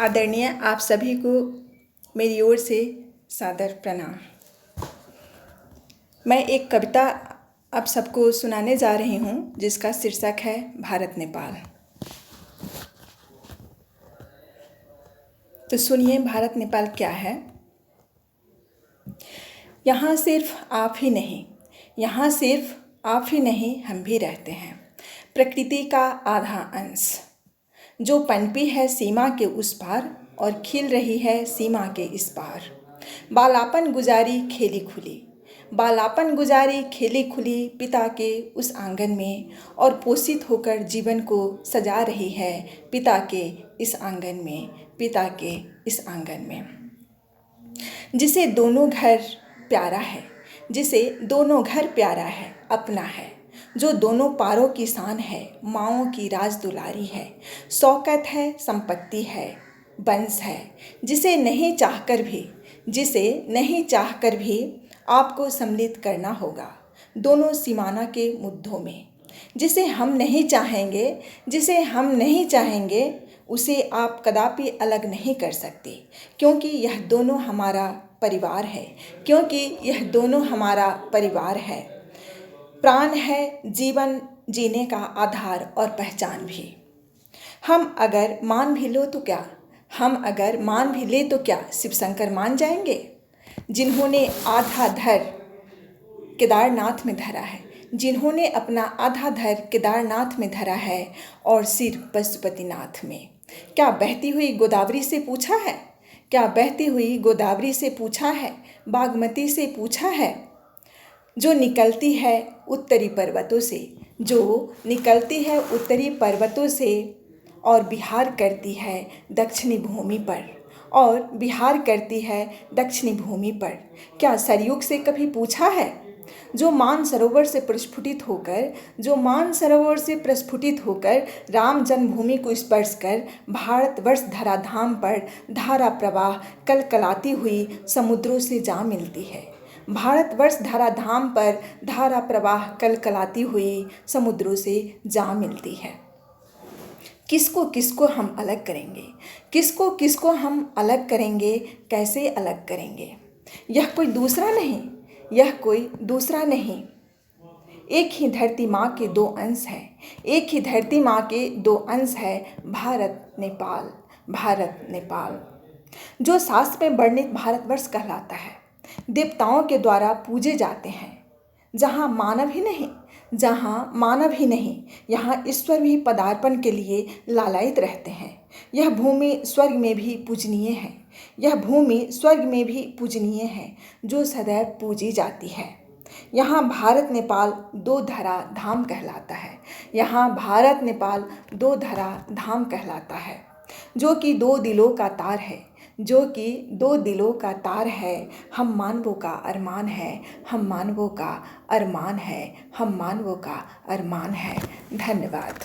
आदरणीय आप सभी को मेरी ओर से सादर प्रणाम। मैं एक कविता आप सबको सुनाने जा रही हूँ जिसका शीर्षक है भारत नेपाल। तो सुनिए भारत नेपाल क्या है। यहाँ सिर्फ आप ही नहीं, यहाँ सिर्फ आप ही नहीं हम भी रहते हैं। प्रकृति का आधा अंश जो पनपी है सीमा के उस पार और खिल रही है सीमा के इस पार। बालापन गुजारी खेली खुली, बालापन गुजारी खेली खुली पिता के उस आंगन में, और पोषित होकर जीवन को सजा रही है पिता के इस आंगन में, पिता के इस आंगन में। जिसे दोनों घर प्यारा है, जिसे दोनों घर प्यारा है, अपना है, जो दोनों पारों की शान है, माँओं की राज दुलारी है, शौकत है, संपत्ति है, वंश है। जिसे नहीं चाहकर भी, जिसे नहीं चाहकर भी आपको सम्मिलित करना होगा दोनों सीमाना के मुद्दों में। जिसे हम नहीं चाहेंगे, जिसे हम नहीं चाहेंगे उसे आप कदापि अलग नहीं कर सकते, क्योंकि यह दोनों हमारा परिवार है, क्योंकि यह दोनों हमारा परिवार है। प्राण है, जीवन जीने का आधार और पहचान भी। हम अगर मान भी लो तो क्या, हम अगर मान भी ले तो क्या शिव शंकर मान जाएंगे, जिन्होंने आधा धर केदारनाथ में धरा है, जिन्होंने अपना आधा धर केदारनाथ में धरा है और सिर पशुपतिनाथ में। क्या बहती हुई गोदावरी से पूछा है, क्या बहती हुई गोदावरी से पूछा है, बागमती से पूछा है, जो निकलती है उत्तरी पर्वतों से, जो निकलती है उत्तरी पर्वतों से और बिहार करती है दक्षिणी भूमि पर, और बिहार करती है दक्षिणी भूमि पर। क्या सरयुग से कभी पूछा है, जो मान सरोवर से प्रस्फुटित होकर, जो मान सरोवर से प्रस्फुटित होकर राम जन्मभूमि को स्पर्श कर भारतवर्ष धराधाम पर धारा प्रवाह कलकलाती हुई समुद्रों से जा मिलती है। भारतवर्ष धराधाम पर धारा प्रवाह कलकलाती हुई समुद्रों से जा मिलती है। किसको किसको हम अलग करेंगे, किसको किसको हम अलग करेंगे, कैसे अलग करेंगे। यह कोई दूसरा नहीं, यह कोई दूसरा नहीं, एक ही धरती माँ के दो अंश हैं, एक ही धरती माँ के दो अंश है भारत नेपाल, भारत नेपाल। जो शास्त्र में वर्णित भारतवर्ष कहलाता है, देवताओं के द्वारा पूजे जाते हैं, जहाँ मानव ही नहीं, जहाँ मानव ही नहीं, यहाँ ईश्वर भी पदार्पण के लिए लालायित रहते हैं। यह भूमि स्वर्ग में भी पूजनीय है, यह भूमि स्वर्ग में भी पूजनीय है, जो सदैव पूजी जाती है। यहाँ भारत नेपाल दो धरा धाम कहलाता है, यहाँ भारत नेपाल दो धरा धाम कहलाता है, जो कि दो दिलों का तार है, जो कि दो दिलों का तार है। हम मानवों का अरमान है, हम मानवों का अरमान है, हम मानवों का अरमान है। धन्यवाद।